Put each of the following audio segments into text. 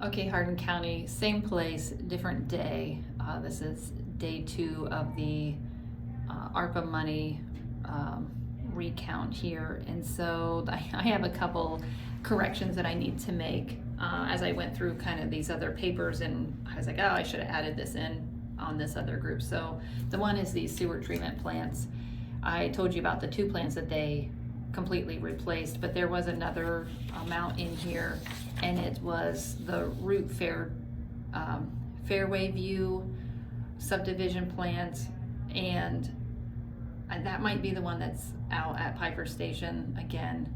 Okay, Hardin County, same place, different day. This is day 2 of the ARPA money recount here. And so I have a couple corrections that I need to make as I went through kind of these other papers, and I was like, oh, I should have added this in on this other group. So the one is these sewer treatment plants. I told you about the 2 plants that they completely replaced, but there was another amount in here, and it was the Route Fairway View subdivision plant, and that might be the one that's out at Piper Station again.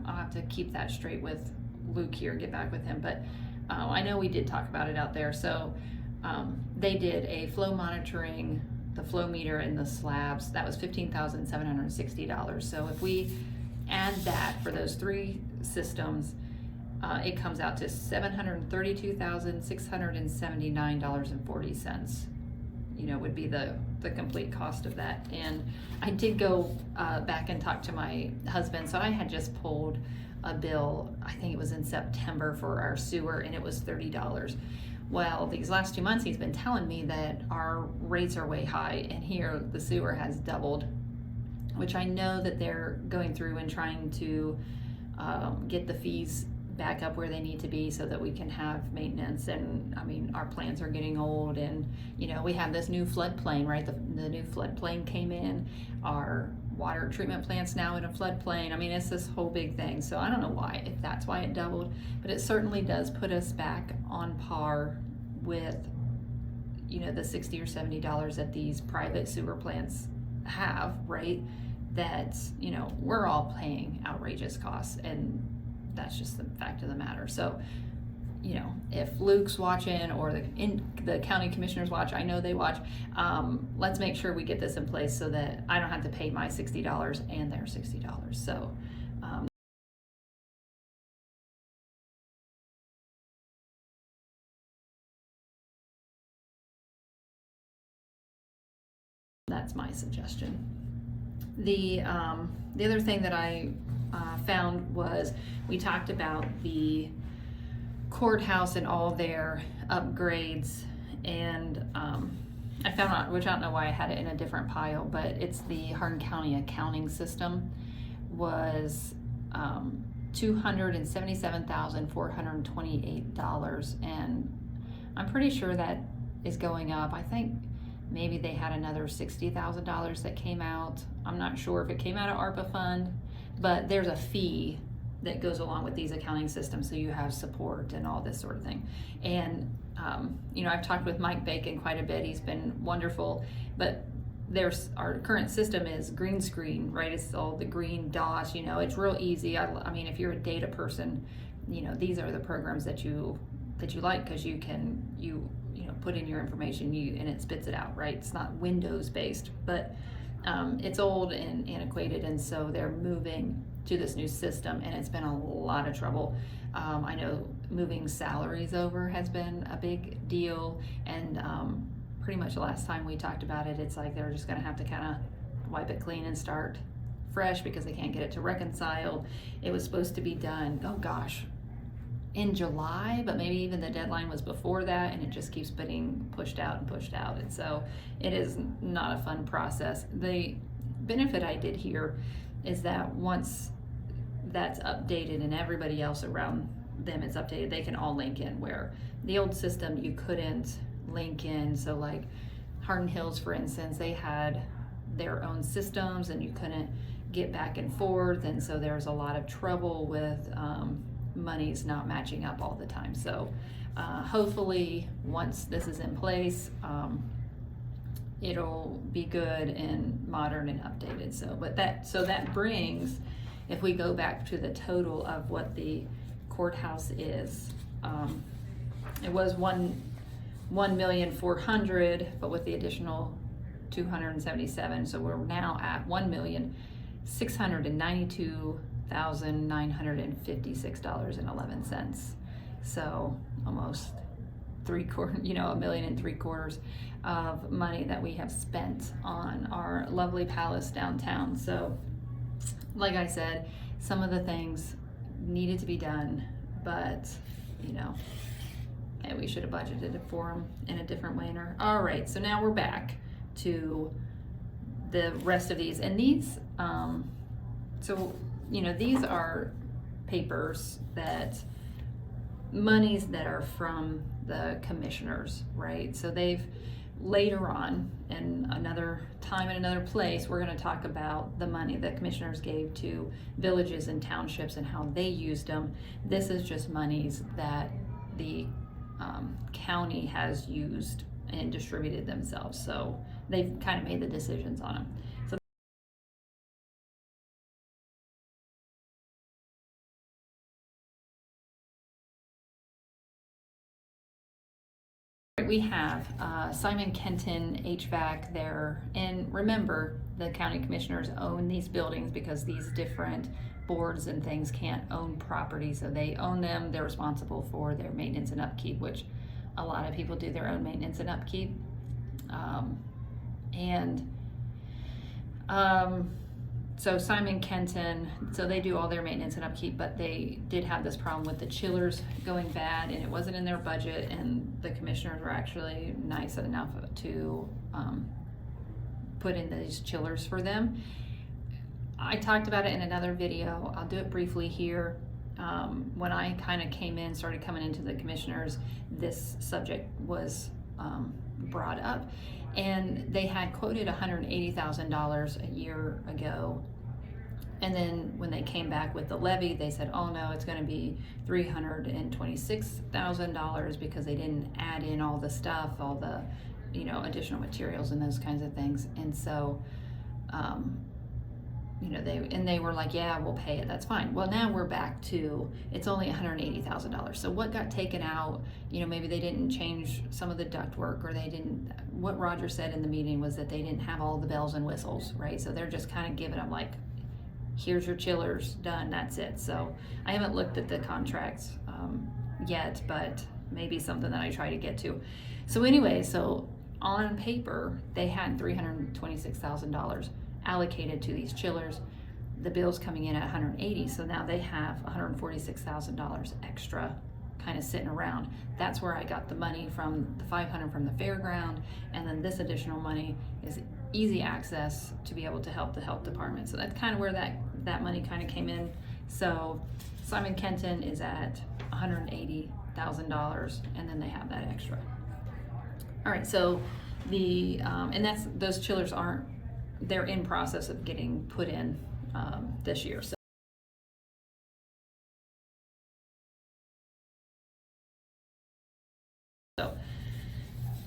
I'll have to keep that straight with Luke here, get back with him, but I know we did talk about it out there. So they did a flow monitoring, the flow meter and the slabs. That was $15,760. So if we add that for those 3 systems, it comes out to $732,679.40. Would be the complete cost of that. And I did go back and talk to my husband. So I had just pulled a bill, I think it was in September, for our sewer, and it was $30. Well, these last 2 months he's been telling me that our rates are way high, and here the sewer has doubled, which I know that they're going through and trying to get the fees back up where they need to be so that we can have maintenance. And I mean, our plants are getting old, and we have this new floodplain, right? The new floodplain came in. Our water treatment plant's now in a floodplain. I mean, it's this whole big thing. So I don't know why, if that's why it doubled, but it certainly does put us back on par with the $60 or $70 that these private sewer plants have, right? That we're all paying outrageous costs, and that's just the fact of the matter. So if Luke's watching, or the county commissioners watch, I know they watch, let's make sure we get this in place so that I don't have to pay my $60 and their $60. So that's my suggestion. The other thing that I found was, we talked about the courthouse and all their upgrades, and I found out, which I don't know why I had it in a different pile, but it's the Hardin County accounting system was $277,428, and I'm pretty sure that is going up. I think maybe they had another $60,000 that came out. I'm not sure if it came out of ARPA fund, but there's a fee that goes along with these accounting systems, so you have support and all this sort of thing. And I've talked with Mike Bacon quite a bit. He's been wonderful, but our current system is green screen, right? It's all the green DOS. It's real easy. I mean, if you're a data person, these are the programs that you like, because you can put in your information and it spits it out, right? It's not Windows based, but it's old and antiquated, and so they're moving to this new system, and it's been a lot of trouble. I know moving salaries over has been a big deal, and pretty much the last time we talked about it, it's like they're just gonna have to kind of wipe it clean and start fresh because they can't get it to reconcile. It was supposed to be done, oh gosh, in July, but maybe even the deadline was before that, and it just keeps getting pushed out, and so it is not a fun process. The benefit I did here is that once that's updated and everybody else around them is updated, they can all link in, where the old system you couldn't link in. So like Hardin Hills, for instance, they had their own systems and you couldn't get back and forth, and so there's a lot of trouble with monies not matching up all the time. So hopefully once this is in place, it'll be good and modern and updated. So that brings, if we go back to the total of what the courthouse is, it was $1,400,000, but with the additional 277, so we're now at $1,692,956.11. So almost $1.75 million of money that we have spent on our lovely palace downtown. So like I said, some of the things needed to be done, but you know, and we should have budgeted it for them in a different manner. All right, so now we're back to the rest of these, and these, so, you know, these are papers that, monies that are from the commissioners, right? So they've, later on, in another time in another place, we're going to talk about the money that commissioners gave to villages and townships and how they used them. This is just monies that the county has used and distributed themselves. So they've kind of made the decisions on them. So we have Simon Kenton HVAC there, and remember, the county commissioners own these buildings because these different boards and things can't own property, so they own them. They're responsible for their maintenance and upkeep, which a lot of people do their own maintenance and upkeep. So Simon Kenton, so they do all their maintenance and upkeep, but they did have this problem with the chillers going bad, and it wasn't in their budget, and the commissioners were actually nice enough to put in these chillers for them. I talked about it in another video. I'll do it briefly here. When I kind of started coming into the commissioners, this subject was brought up, and they had quoted $180,000 a year ago, and then when they came back with the levy, they said, oh no, it's going to be $326,000 because they didn't add in all the stuff, all the, you know, additional materials and those kinds of things. And so you know, they were like, yeah, we'll pay it, that's fine. Well, now we're back to, it's only $180,000. So what got taken out, you know, maybe they didn't change some of the ductwork, or they didn't, what Roger said in the meeting was that they didn't have all the bells and whistles, right? So they're just kind of giving them like, here's your chillers, done, that's it. So I haven't looked at the contracts yet, but maybe something that I try to get to. So anyway, so on paper, they had $326,000 allocated to these chillers. The bill's coming in at 180, so now they have $146,000 extra kind of sitting around. That's where I got the money from, the $500 from the fairground, and then this additional money is easy access to be able to help the health department. So that's kind of where that money kind of came in. So Simon Kenton is at $180,000, and then they have that extra. All right, so the and that's, those chillers aren't, they're in process of getting put in this year. So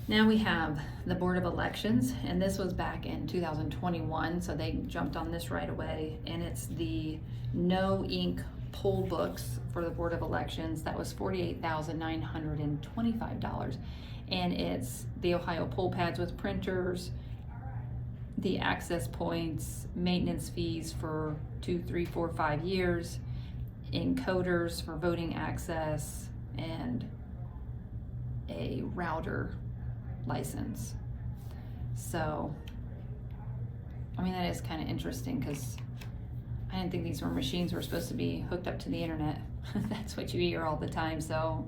now we have the Board of Elections, and this was back in 2021, so they jumped on this right away, and it's the no ink poll books for the Board of Elections. That was $48,925, and it's the Ohio poll pads with printers, the access points, maintenance fees for 2, 3, 4, 5 years, encoders for voting access, and a router license. So, I mean, that is kind of interesting because I didn't think these machines were supposed to be hooked up to the internet. That's what you hear all the time. So,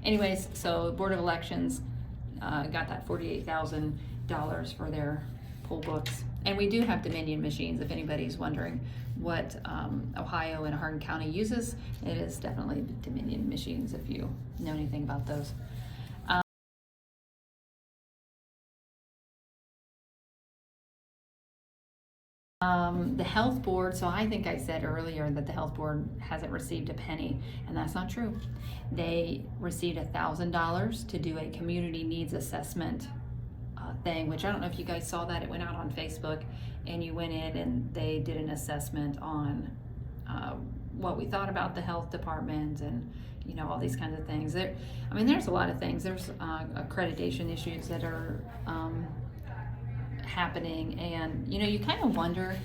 anyways, so Board of Elections got that $48,000 for their poll books. And we do have Dominion machines, if anybody's wondering what Ohio and Hardin County uses. It is definitely Dominion machines, if you know anything about those. The health board, so I think I said earlier that the health board hasn't received a penny, and that's not true. They received $1,000 to do a community needs assessment thing, which I don't know if you guys saw that. It went out on Facebook, and you went in and they did an assessment on what we thought about the health department, and you know, all these kinds of things. There, I mean, there's a lot of things. There's accreditation issues that are happening, and you know, you kind of wonder,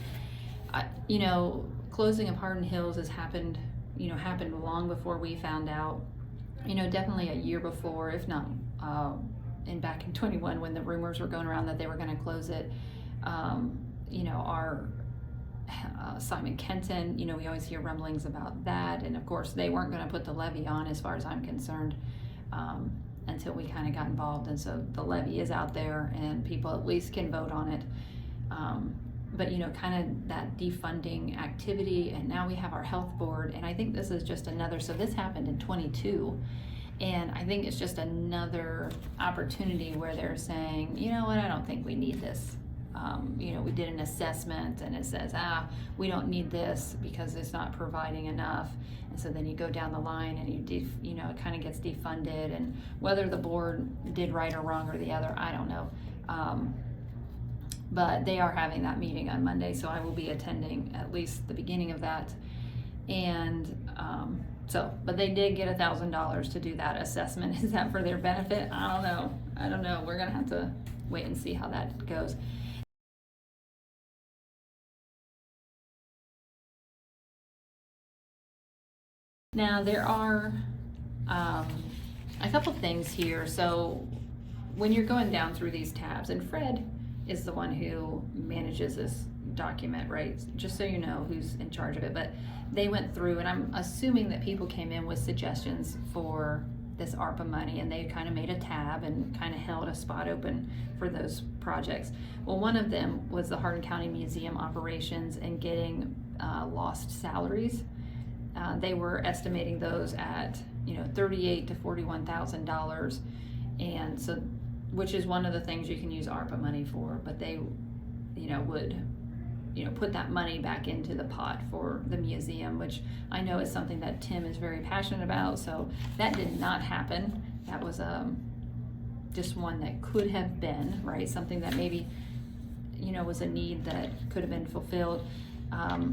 you know, closing of Hardin Hills has happened, you know, happened long before we found out, you know, definitely a year before, if not back in 21, when the rumors were going around that they were going to close it. You know, our Simon Kenton, you know, we always hear rumblings about that, and of course they weren't going to put the levy on, as far as I'm concerned, until we kind of got involved, and so the levy is out there and people at least can vote on it. But you know, kind of that defunding activity, and now we have our health board, and I think this is just another, so this happened in 22, and I think it's just another opportunity where they're saying, you know what, I don't think we need this. You know, we did an assessment and it says, we don't need this because it's not providing enough. And so then you go down the line and you know, it kind of gets defunded, and whether the board did right or wrong or the other, I don't know. But they are having that meeting on Monday, so I will be attending at least the beginning of that. And but they did get $1,000 to do that assessment. Is that for their benefit? I don't know. We're gonna have to wait and see how that goes. Now there are a couple things here. So when you're going down through these tabs, and Fred is the one who manages this document, right? Just so you know who's in charge of it. But they went through, and I'm assuming that people came in with suggestions for this ARPA money, and they kind of made a tab and kind of held a spot open for those projects. Well, one of them was the Hardin County Museum operations and getting lost salaries. They were estimating those at, you know, $38,000 to $41,000, and so, which is one of the things you can use ARPA money for. But they, you know, would, you know, put that money back into the pot for the museum, which I know is something that Tim is very passionate about. So that did not happen. That was just one that could have been, right? Something that maybe, you know, was a need that could have been fulfilled.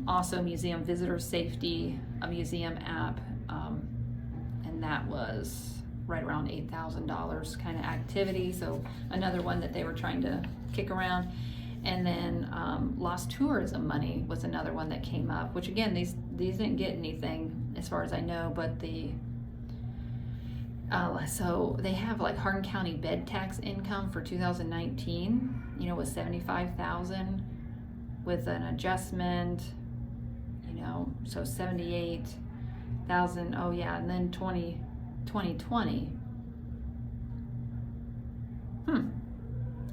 Also museum visitor safety, a museum app, and that was right around $8,000 kind of activity. So another one that they were trying to kick around. And then lost tourism money was another one that came up, which again, these didn't get anything as far as I know, but so they have like Hardin County bed tax income for 2019, you know, was $75,000 with an adjustment, you know, so $78,000. Oh yeah, and then 2020.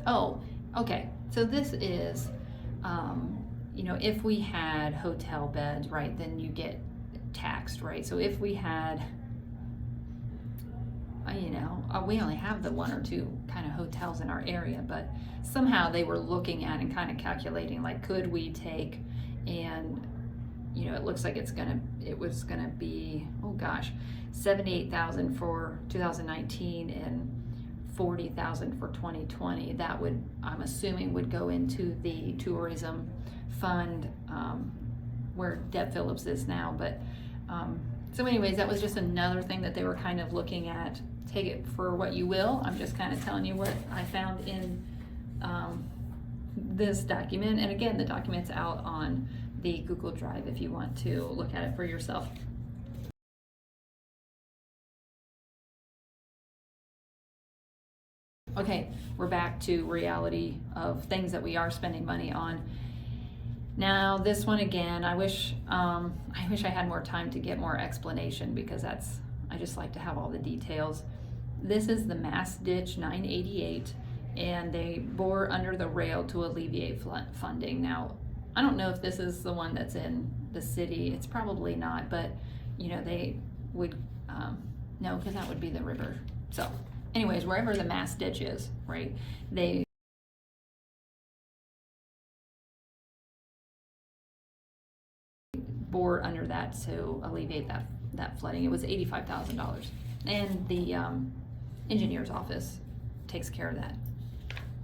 Oh, okay. So this is, you know, if we had hotel beds, right, then you get taxed, right? So if we had, you know, we only have the one or two kind of hotels in our area, but somehow they were looking at and kind of calculating, like, could we take, and, you know, it looks like it was gonna be, oh gosh, $78,000 for 2019 and $40,000 for 2020. That would, I'm assuming, would go into the tourism fund, where Deb Phillips is now. But so anyways, that was just another thing that they were kind of looking at. Take it for what you will. I'm just kind of telling you what I found in this document. And again, the document's out on the Google Drive if you want to look at it for yourself. Okay, we're back to reality of things that we are spending money on. Now this one again, I wish I had more time to get more explanation, because I just like to have all the details. This is the Mast Ditch 988, and they bore under the rail to alleviate funding. Now, I don't know if this is the one that's in the city. It's probably not, but you know, they would, no, because that would be the river. So anyways, wherever the Mast Ditch is, right, they bore under that to alleviate that flooding. It was $85,000, and the engineer's office takes care of that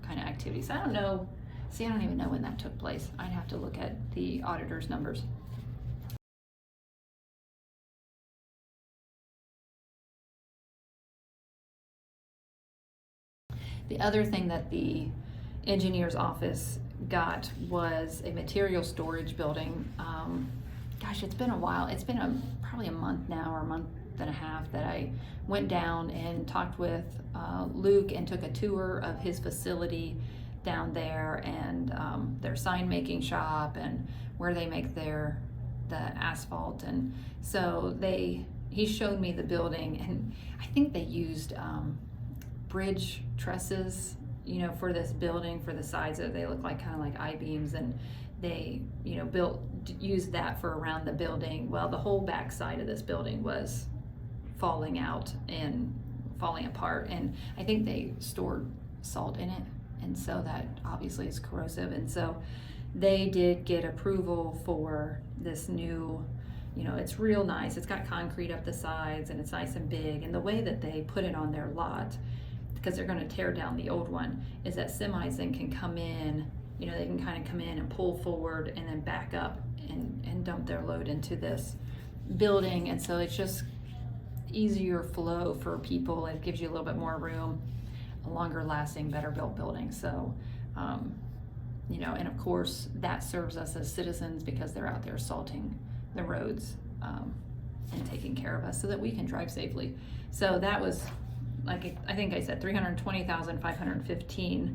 kind of activity. So I don't know. See, I don't even know when that took place. I'd have to look at the auditor's numbers. The other thing that the engineer's office got was a material storage building. Gosh, it's been a while. It's been probably a month now, or a month and a half, that I went down and talked with Luke and took a tour of his facility. down there, and their sign making shop, and where they make the asphalt. And so he showed me the building, and I think they used bridge trusses, you know, for this building, for the sides of it. They look like kind of like I-beams, and they, you know, used that for around the building. Well, the whole back side of this building was falling out and falling apart, and I think they stored salt in it, and so that obviously is corrosive. And so they did get approval for this new, you know, it's real nice. It's got concrete up the sides, and it's nice and big. And the way that they put it on their lot, because they're going to tear down the old one, is that semis then can come in, you know, they can kind of come in and pull forward and then back up and dump their load into this building. And so it's just easier flow for people. It gives you a little bit more room, a longer lasting, better built building. So, you know, and of course that serves us as citizens, because they're out there salting the roads and taking care of us so that we can drive safely. So that was, like I think I said, $320,515.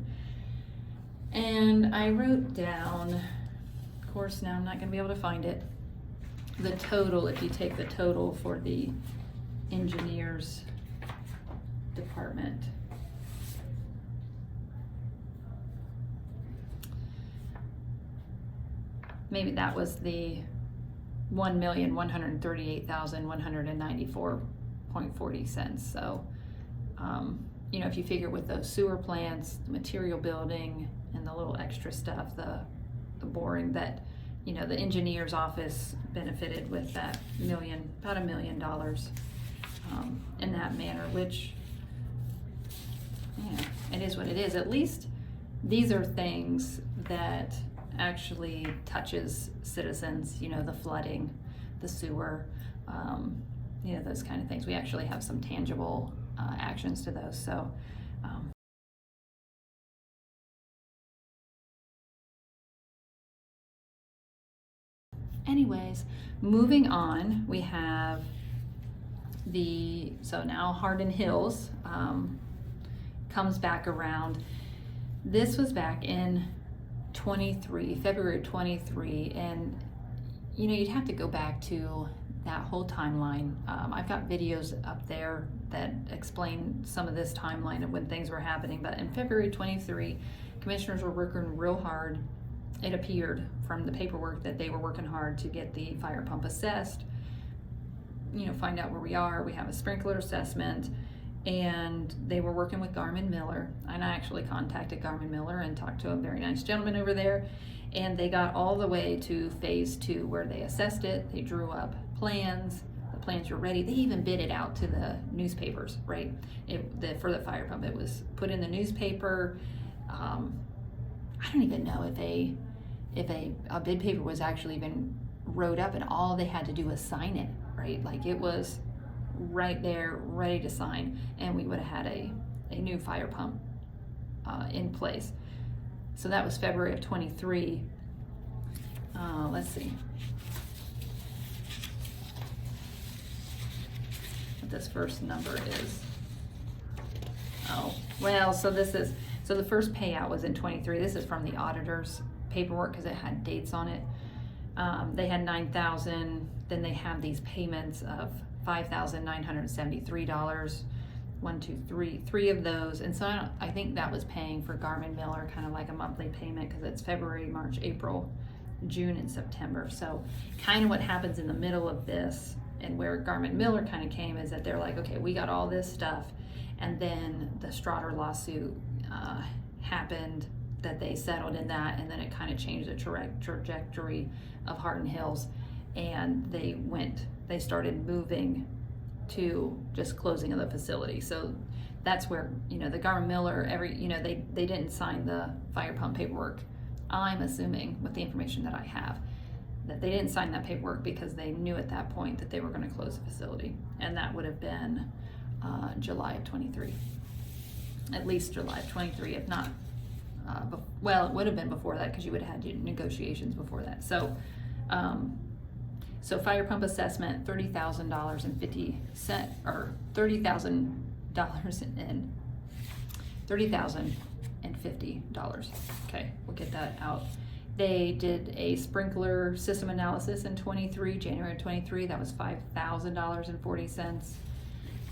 And I wrote down, of course now I'm not going to be able to find it, the total, if you take the total for the engineers department. Maybe that was the $1,138,194.40. So, you know, if you figure with those sewer plants, the material building, and the little extra stuff, the boring, that, you know, the engineer's office benefited with that about $1 million in that manner, which, yeah, it is what it is. At least these are things that actually touches citizens, you know, the flooding, the sewer, you know, those kind of things. We actually have some tangible actions to those. So anyways, moving on, we have so now Hardin Hills comes back around. This was back in February 23, and you know, you'd have to go back to that whole timeline. I've got videos up there that explain some of this timeline of when things were happening, but in February 23, commissioners were working real hard. It appeared from the paperwork that they were working hard to get the fire pump assessed, you know, find out where we are. We have a sprinkler assessment, and they were working with Garmin Miller, and I actually contacted Garmin Miller and talked to a very nice gentleman over there, and they got all the way to phase 2 where they assessed it. They drew up plans. The plans were ready. They even bid it out to the newspapers, right? For the fire pump, it was put in the newspaper. I don't even know if a bid paper was actually even wrote up, and all they had to do was sign it, right? Like, it was right there, ready to sign, and we would have had a new fire pump in place. So that was February of 23. Let's see what this first number is. Oh, well, so the first payout was in 23. This is from the auditor's paperwork because it had dates on it. They had $9,000. Then they have these payments of $5,973. 1, 2, 3, 3 of those. And so I think that was paying for Garmin Miller, kind of like a monthly payment, because it's February, March, April, June, and September. So kind of what happens in the middle of this, and where Garmin Miller kind of came, is that they're like, okay, we got all this stuff, and then the Strotter lawsuit happened, that they settled in that, and then it kind of changed the trajectory of Hardin Hills, and they started moving to just closing of the facility. So that's where, you know, the Garmin Miller, they didn't sign the fire pump paperwork. I'm assuming, with the information that I have, that they didn't sign that paperwork because they knew at that point that they were going to close the facility, and that would have been July of 23, at least July of 23, if not well, it would have been before that, because you would have had negotiations before that. So so fire pump assessment, $30,000.50, or $30,000 $50. Okay, we'll get that out. They did a sprinkler system analysis in January 23, that was $5,000.40.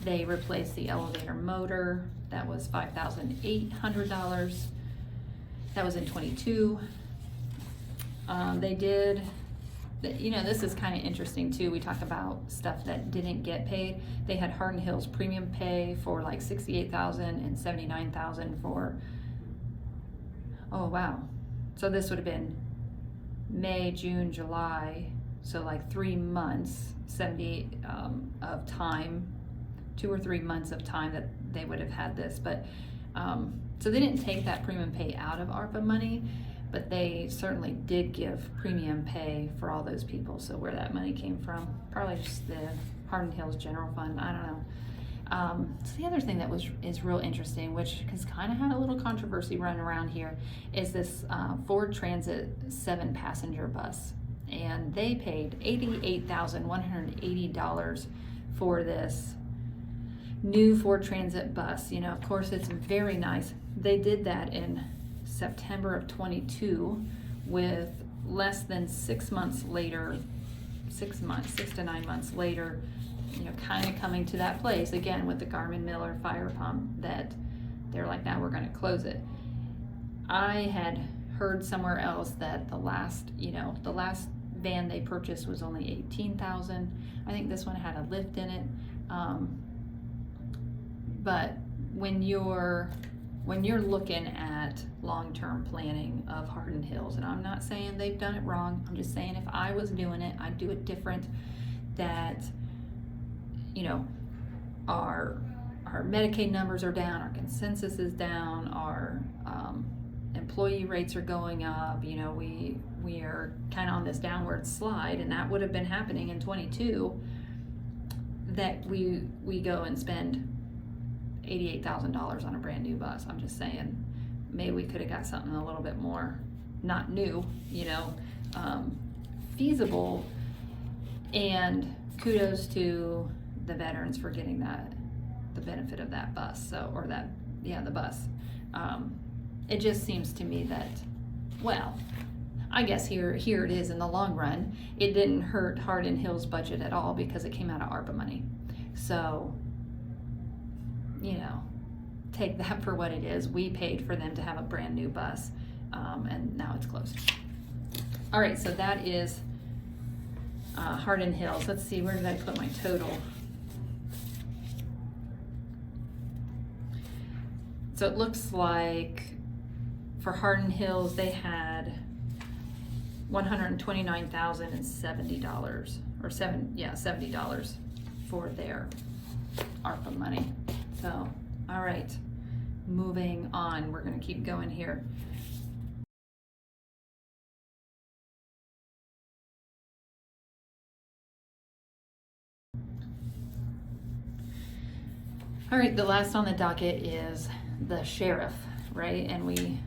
They replaced the elevator motor, that was $5,800. That was in 22. They did, you know, this is kind of interesting too. We talk about stuff that didn't get paid. They had Hardin Hills premium pay for like $68,000 and $79,000 for, oh wow. So this would have been May, June, July. So like 3 months, 70 of time, 2 or 3 months of time that they would have had this. But so they didn't take that premium pay out of ARPA money, but they certainly did give premium pay for all those people. So where that money came from, probably just the Hardin Hills General Fund, I don't know. So the other thing that is real interesting, which has kind of had a little controversy running around here, is this Ford Transit 7-passenger bus. And they paid $88,180 for this new Ford Transit bus. You know, of course, it's very nice. They did that in September of 22 with less than 6 months later, 6 to 9 months later, you know, kind of coming to that place again with the Garmin Miller fire pump that they're like, now we're going to close it. I had heard somewhere else that the last van they purchased was only $18,000. I think this one had a lift in it. But when you're looking at long-term planning of Hardin Hills, and I'm not saying they've done it wrong, I'm just saying if I was doing it, I'd do it different. That, you know, our Medicaid numbers are down, our consensus is down, our employee rates are going up. You know, we are kind of on this downward slide, and that would have been happening in 22. That we go and spend $88,000 on a brand new bus. I'm just saying, maybe we could have got something a little bit more, not new, you know, feasible. And kudos to the veterans for getting the benefit of that bus. So, or that, yeah, the bus. It just seems to me that, well, I guess here it is in the long run. It didn't hurt Hardin Hills' budget at all because it came out of ARPA money. So, you know, take that for what it is. We paid for them to have a brand new bus, and now it's closed. All right, so that is Hardin Hills. Let's see, where did I put my total? So it looks like for Hardin Hills, they had $129,070 or $70 for their ARPA money. So, all right, moving on. We're going to keep going here. All right, the last on the docket is the sheriff, right? And we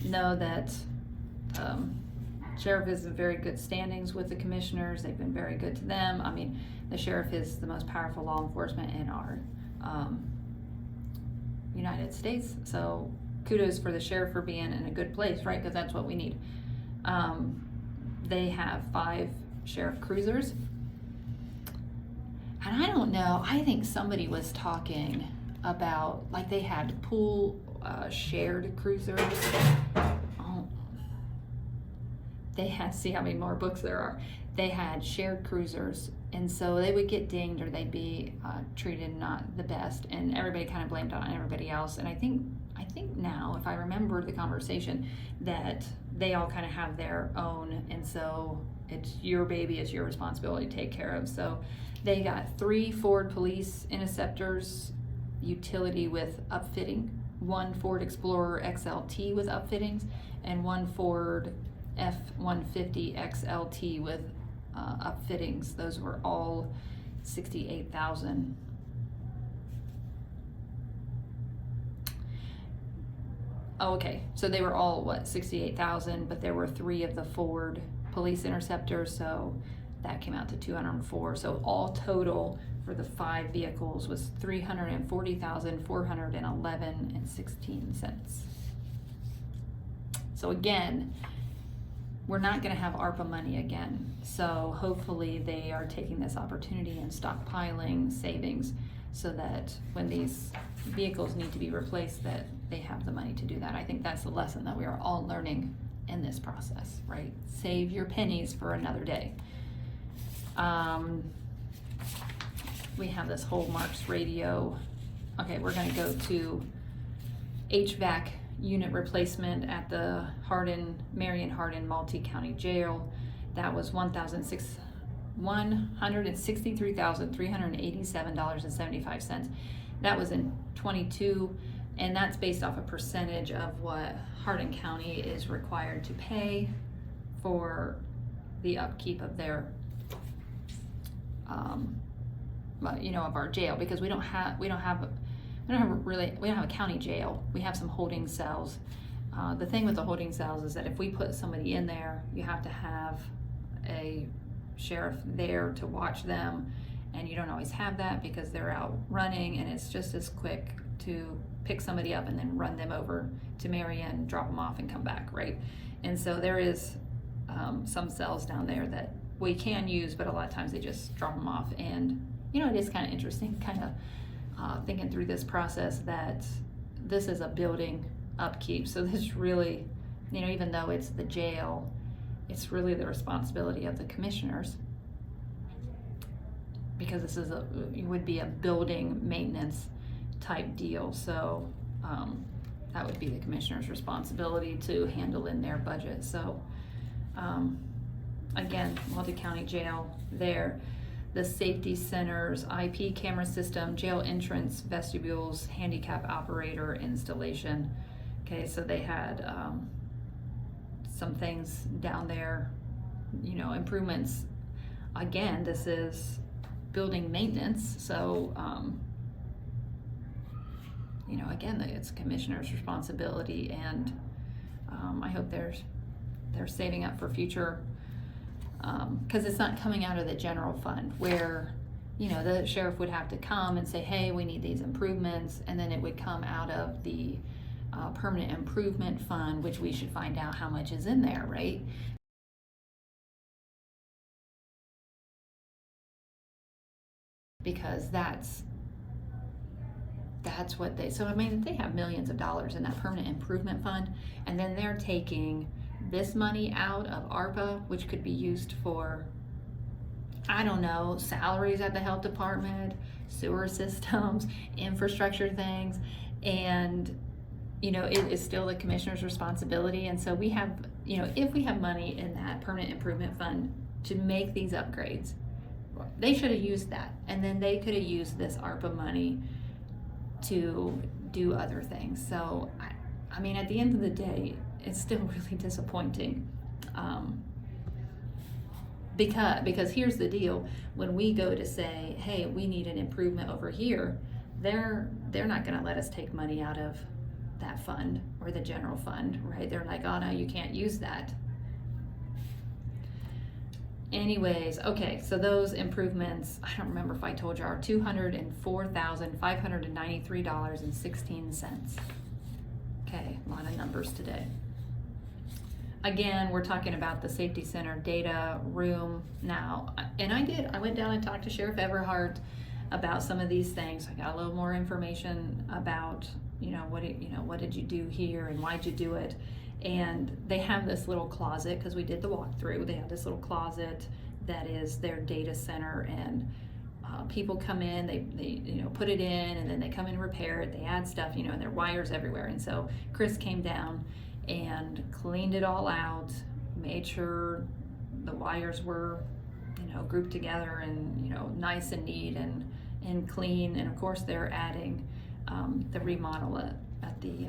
know that sheriff is in very good standings with the commissioners. They've been very good to them. I mean, the sheriff is the most powerful law enforcement in our United States. So kudos for the sheriff for being in a good place, right? Because that's what we need. They have 5 sheriff cruisers. And I don't know, I think somebody was talking about, like, they had pool shared cruisers. Oh, they had, see how many more books there are. They had shared cruisers, and so they would get dinged or they'd be treated not the best, and everybody kind of blamed on everybody else. And I think now, if I remember the conversation, that they all kind of have their own, and so it's your baby, it's your responsibility to take care of. So they got 3 Ford Police Interceptors utility with upfitting, 1 Ford Explorer XLT with upfittings, and 1 Ford F-150 XLT with upfittings. Those were all $68,000. Oh, okay, so they were all, what, $68,000, but there were 3 of the Ford Police Interceptors, so that came out to $204. So all total for the 5 vehicles was $340,411.16. So again, we're not gonna have ARPA money again. So hopefully they are taking this opportunity and stockpiling savings so that when these vehicles need to be replaced, that they have the money to do that. I think that's the lesson that we are all learning in this process, right? Save your pennies for another day. We have this whole Marks radio. Okay, we're gonna go to HVAC unit replacement at the Marion Hardin Multi-County Jail. That was $163,387.75. That was in 22, and that's based off a percentage of what Hardin County is required to pay for the upkeep of their, of our jail, because we don't have a county jail. We have some holding cells. The thing with the holding cells is that if we put somebody in there, you have to have a sheriff there to watch them, and you don't always have that because they're out running, and it's just as quick to pick somebody up and then run them over to Marion, drop them off, and come back, right? And so there is some cells down there that we can use, but a lot of times they just drop them off. And it is kind of interesting, thinking through this process, that this is a building upkeep. So this really, even though it's the jail, it's really the responsibility of the commissioners, because this is it would be a building maintenance type deal. So that would be the commissioner's responsibility to handle in their budget. So again, multi-county jail there. The safety centers, IP camera system, jail entrance, vestibules, handicap operator installation. Okay, so they had some things down there, improvements. Again, this is building maintenance, so again, it's commissioner's responsibility, and I hope they're saving up for future, because it's not coming out of the general fund where the sheriff would have to come and say, hey, we need these improvements, and then it would come out of the permanent improvement fund, which we should find out how much is in there, right? Because that's what they have millions of dollars in that permanent improvement fund, and then they're taking this money out of ARPA, which could be used for, I don't know, salaries at the health department, sewer systems, infrastructure things, and it is still the commissioner's responsibility. And so we have, if we have money in that permanent improvement fund to make these upgrades, they should have used that, and then they could have used this ARPA money to do other things. So I mean, at the end of the day, it's still really disappointing, because here's the deal: when we go to say, hey, we need an improvement over here, they're not going to let us take money out of that fund or the general fund, right? They're like, oh no, you can't use that. Anyways, okay, so those improvements, I don't remember if I told you, are $204,593.16. Okay, a lot of numbers today. Again, we're talking about the safety center data room now, and I went down and talked to Sheriff Everhart about some of these things. I got a little more information about what did you do here and why'd you do it. And they have this little closet, because we did the walkthrough. They have this little closet that is their data center, and people come in, they put it in, and then they come in and repair it. They add stuff, and there are wires everywhere. And so Chris came down and cleaned it all out, made sure the wires were grouped together and nice and neat and clean. And of course they're adding the remodel at the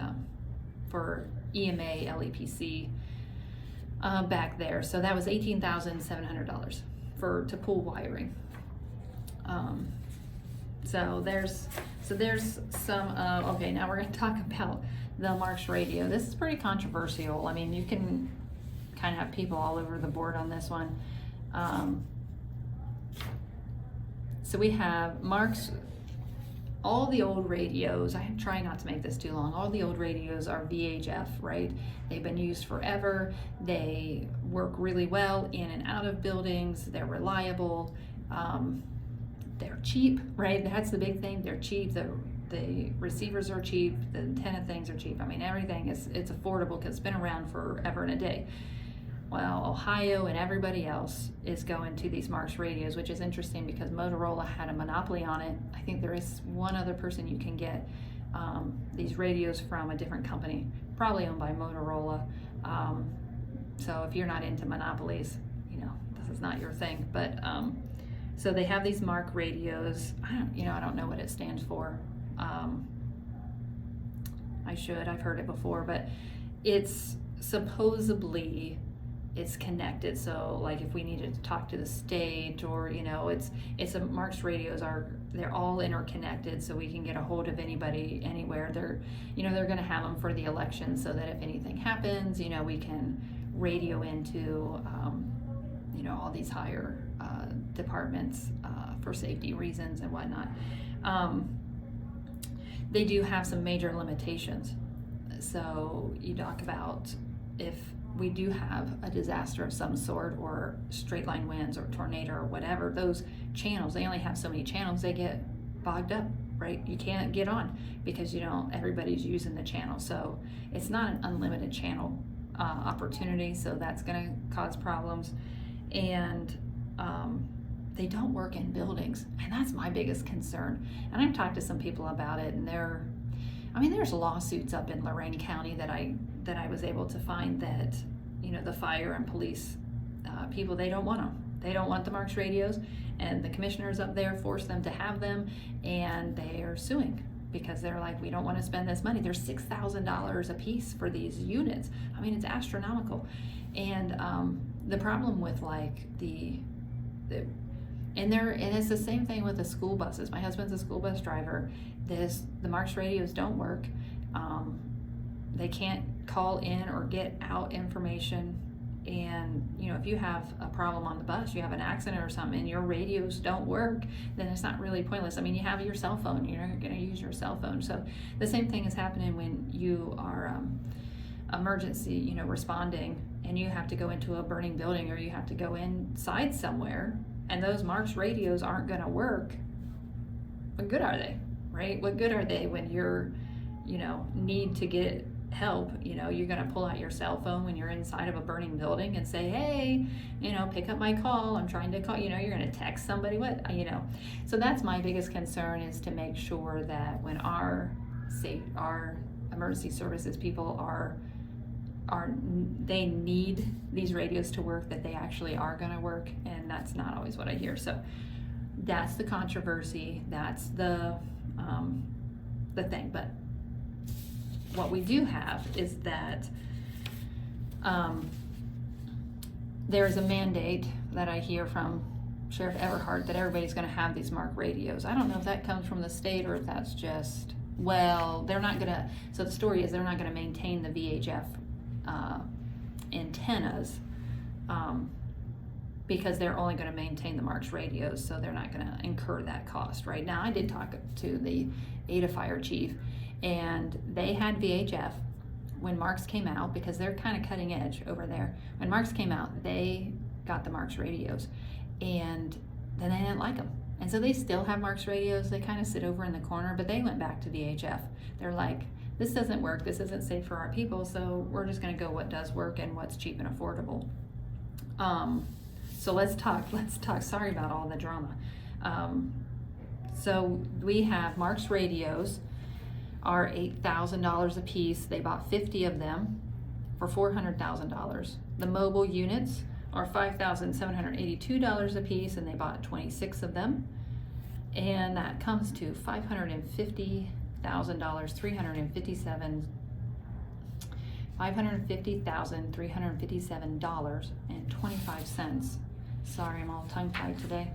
for EMA LEPC back there. So that was $18,700 to pull wiring. So there's some okay, now we're going to talk about the Marks radio. This is pretty controversial. I mean, you can kind of have people all over the board on this one. So we have Marks all the old radios, I'm trying not to make this too long, all the old radios are VHF, right? They've been used forever. They work really well in and out of buildings. They're reliable. They're cheap, right? That's the big thing. They're cheap. The receivers are cheap. The antenna things are cheap. I mean, everything it's affordable because it's been around forever and a day. Well, Ohio and everybody else is going to these Marks radios, which is interesting because Motorola had a monopoly on it. I think there is one other person you can get these radios from, a different company, probably owned by Motorola. So if you're not into monopolies, this is not your thing. But so they have these Mark radios. I don't know what it stands for. I've heard it before, but it's supposedly it's connected. So like if we needed to talk to the state, or Mark's radios they're all interconnected, so we can get a hold of anybody anywhere. They're going to have them for the election, so that if anything happens, we can radio into all these higher departments for safety reasons and whatnot. They do have some major limitations. So you talk about if we do have a disaster of some sort, or straight line winds or tornado or whatever, those channels, they only have so many channels, they get bogged up, right? You can't get on because everybody's using the channel. So it's not an unlimited channel opportunity, so that's going to cause problems. And they don't work in buildings, and that's my biggest concern. And I've talked to some people about it, and there's lawsuits up in Lorain County that I was able to find that the fire and police people, they don't want them. They don't want the Marks radios, and the commissioners up there force them to have them, and they are suing because they're like, we don't want to spend this money. They're $6,000 a piece for these units. I mean, it's astronomical. And the problem with and it's the same thing with the school buses. My husband's a school bus driver. The Marks radios don't work. They can't call in or get out information. And if you have a problem on the bus, you have an accident or something, and your radios don't work, then it's not really pointless. I mean, you have your cell phone. You're going to use your cell phone. So the same thing is happening when you are emergency, responding, and you have to go into a burning building, or you have to go inside somewhere, and those Marks radios aren't going to work. What good are they, right? What good are they when you're, need to get help? You're going to pull out your cell phone when you're inside of a burning building and say, hey, pick up my call. I'm trying to call. You're going to text somebody. So that's my biggest concern, is to make sure that when our emergency services people they need these radios to work, that they actually are going to work, and that's not always what I hear. So that's the controversy. That's the thing. But what we do have is that there's a mandate that I hear from Sheriff Everhart that everybody's going to have these Mark radios. I don't know if that comes from the state or if that's just, they're not going to, so the story is they're not going to maintain the VHF antennas because they're only going to maintain the Marks radios, so they're not going to incur that cost. Right now, I did talk to the Ada fire chief, and they had VHF when Marks came out, because they're kind of cutting edge over there. When Marks came out, they got the Marks radios, and then they didn't like them, and so they still have Marks radios. They kind of sit over in the corner, but they went back to VHF. They're like, this doesn't work, this isn't safe for our people, so we're just going to go what does work and what's cheap and affordable. So let's talk, sorry about all the drama. So we have Marks radios are $8,000 a piece. They bought 50 of them for $400,000. The mobile units are $5,782 a piece, and they bought 26 of them. And that comes to $550,000, $550,357.25. Sorry, I'm all tongue-tied today.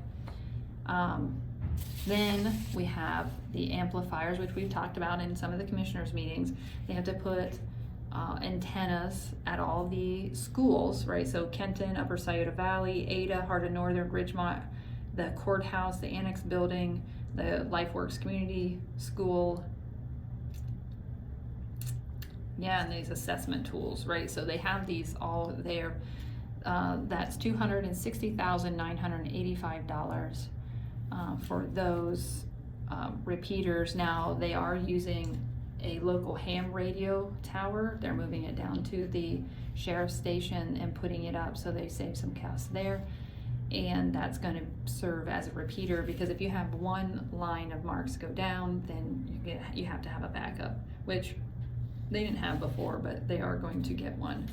Then we have the amplifiers, which we've talked about in some of the commissioners' meetings. They have to put antennas at all the schools, right? So Kenton, Upper Scioto Valley, Ada, Hardin Northern, Ridgemont, the courthouse, the annex building, the LifeWorks Community School. Yeah, and these assessment tools, right? So they have these all there. That's $260,985 for those repeaters. Now they are using a local ham radio tower. They're moving it down to the sheriff's station and putting it up, so they save some costs there. And that's going to serve as a repeater, because if you have one line of marks go down, then you have to have a backup, which they didn't have before, but they are going to get one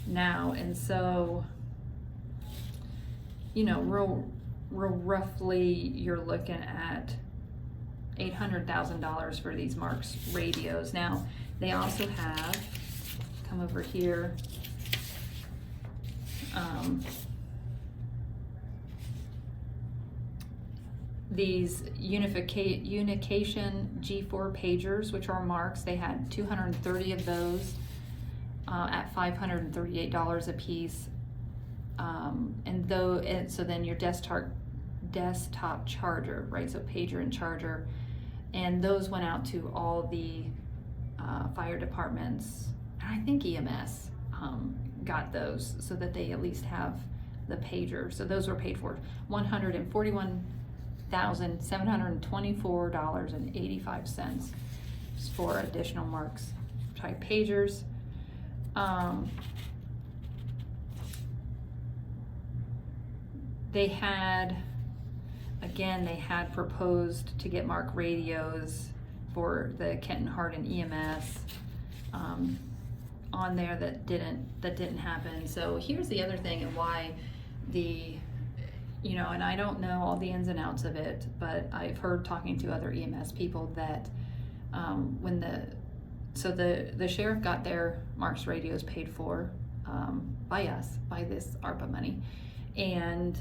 now. And so, you know, real roughly, you're looking at $800,000 for these Marks radios. Now, they also have, come over here, these unification G4 pagers, which are Marks. They had 230 of those at $538 a piece. And so then your desktop charger, right? So pager and charger, and those went out to all the fire departments. I think EMS got those, so that they at least have the pager. So those were paid for $141,724.85 for additional Marks type pagers. They had proposed to get Mark radios for the Kenton Hardin EMS on there. That didn't happen. So here's the other thing, and why and I don't know all the ins and outs of it, but I've heard, talking to other EMS people, that when the sheriff got their Marks radios paid for by us, by this ARPA money, and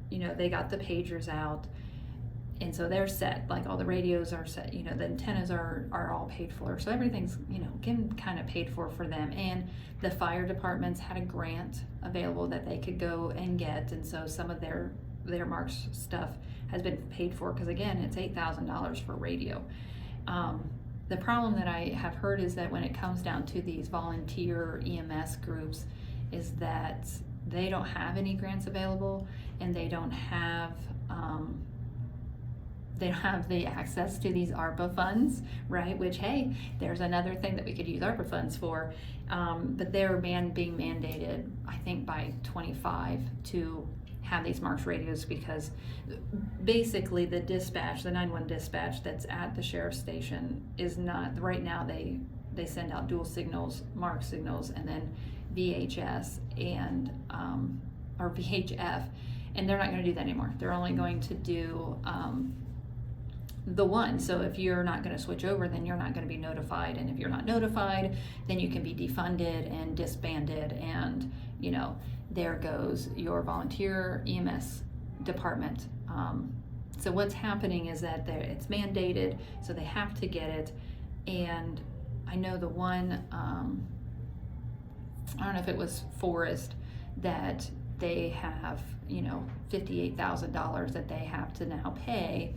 they got the pagers out, and so they're set, like all the radios are set, the antennas are all paid for, so everything's getting kind of paid for them. And the fire departments had a grant available that they could go and get, and so some of their Marks stuff has been paid for, because again, it's $8,000 for radio. The problem that I have heard is that when it comes down to these volunteer EMS groups, is that they don't have any grants available, and they don't have the access to these ARPA funds, right? Which, hey, there's another thing that we could use ARPA funds for. But they're being mandated, I think, by 25 to have these Marks radios, because basically the 911 dispatch that's at the sheriff's station is not, right now they send out dual signals, Mark signals, and then VHS and or VHF, and they're not going to do that anymore. They're only going to do the one. So if you're not going to switch over, then you're not going to be notified, and if you're not notified, then you can be defunded and disbanded, and there goes your volunteer EMS department. So what's happening is that it's mandated, so they have to get it. And I know the one, I don't know if it was Forest, that they have $58,000 that they have to now pay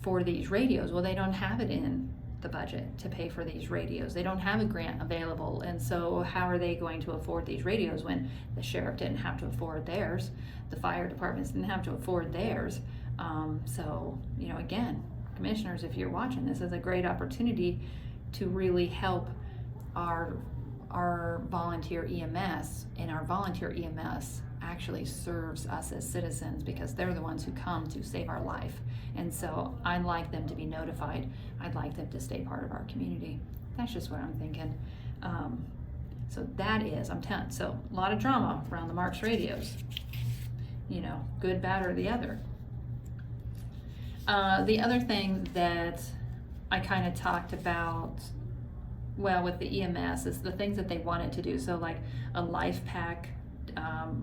for these radios. Well, they don't have it in the budget to pay for these radios. They don't have a grant available, and so how are they going to afford these radios when the sheriff didn't have to afford theirs, the fire departments didn't have to afford theirs? So again, commissioners, if you're watching, this is a great opportunity to really help our volunteer EMS, and our volunteer EMS actually serves us as citizens, because they're the ones who come to save our life. And so I'd like them to be notified. I'd like them to stay part of our community. That's just what I'm thinking. So that is, so a lot of drama around the Marks radios, good, bad, or the other. The other thing that I kind of talked about, with the EMS, is the things that they wanted to do. So like a life pack,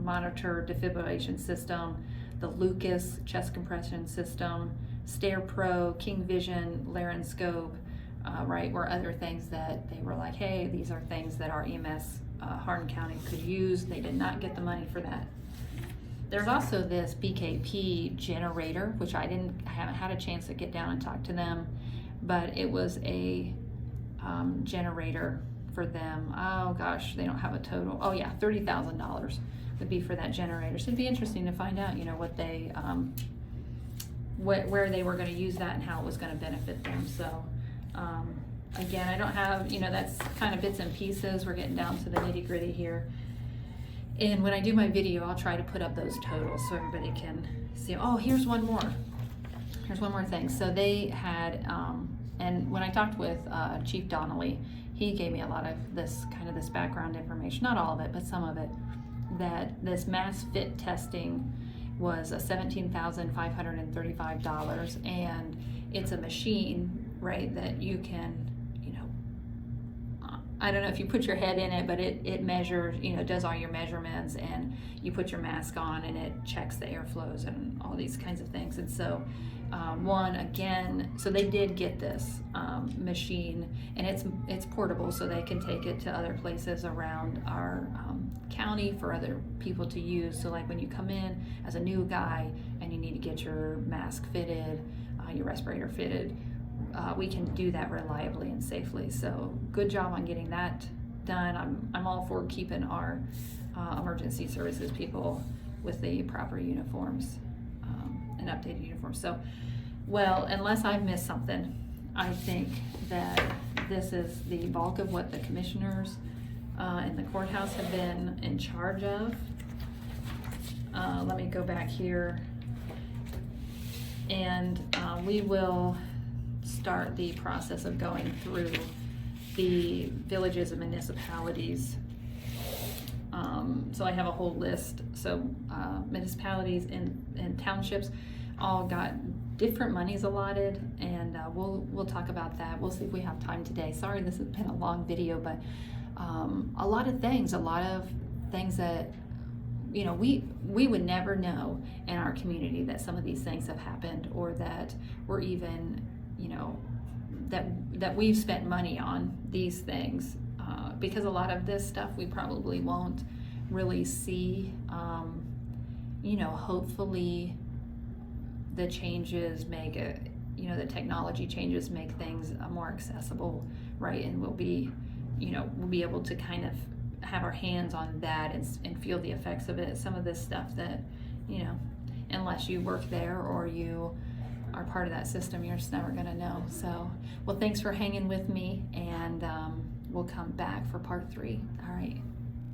monitor defibrillation system, the Lucas chest compression system, Stare Pro, King Vision, Laryngoscope, right, were other things that they were like, hey, these are things that our EMS Hardin County could use. They did not get the money for that. There's also this BKP generator, which I haven't had a chance to get down and talk to them, but it was a generator for them. Oh gosh, they don't have a total. Oh yeah, $30,000 would be for that generator. So it'd be interesting to find out, what they, where they were going to use that and how it was going to benefit them. So again, I don't have, that's kind of bits and pieces. We're getting down to the nitty gritty here. And when I do my video, I'll try to put up those totals so everybody can see. Oh, here's one more. Here's one more thing. So they had, and when I talked with Chief Donnelly, he gave me a lot of this background information, not all of it, but some of it, that this mass fit testing was $17,535, and it's a machine, right, that you can, I don't know if you put your head in it, but it measures, does all your measurements, and you put your mask on and it checks the airflows and all these kinds of things. And so so they did get this machine, and it's portable, so they can take it to other places around our county for other people to use. So like when you come in as a new guy and you need to get your mask fitted, your respirator fitted, we can do that reliably and safely. So good job on getting that done. I'm all for keeping our emergency services people with the proper uniforms and updated uniforms. So, well, unless I've missed something, I think that this is the bulk of what the commissioners in the courthouse have been in charge of. Let me go back here, and we will start the process of going through the villages and municipalities. So I have a whole list. So municipalities and townships all got different monies allotted, and we'll talk about that. We'll see if we have time today. Sorry, this has been a long video, but a lot of things that we would never know in our community, that some of these things have happened, or that we're even that we've spent money on these things, because a lot of this stuff we probably won't really see. Hopefully the changes make it, the technology changes make things more accessible, right? And we'll be able to kind of have our hands on that and feel the effects of it. Some of this stuff that, unless you work there or you are part of that system, you're just never going to know. So, well, thanks for hanging with me, and we'll come back for part 3. All right.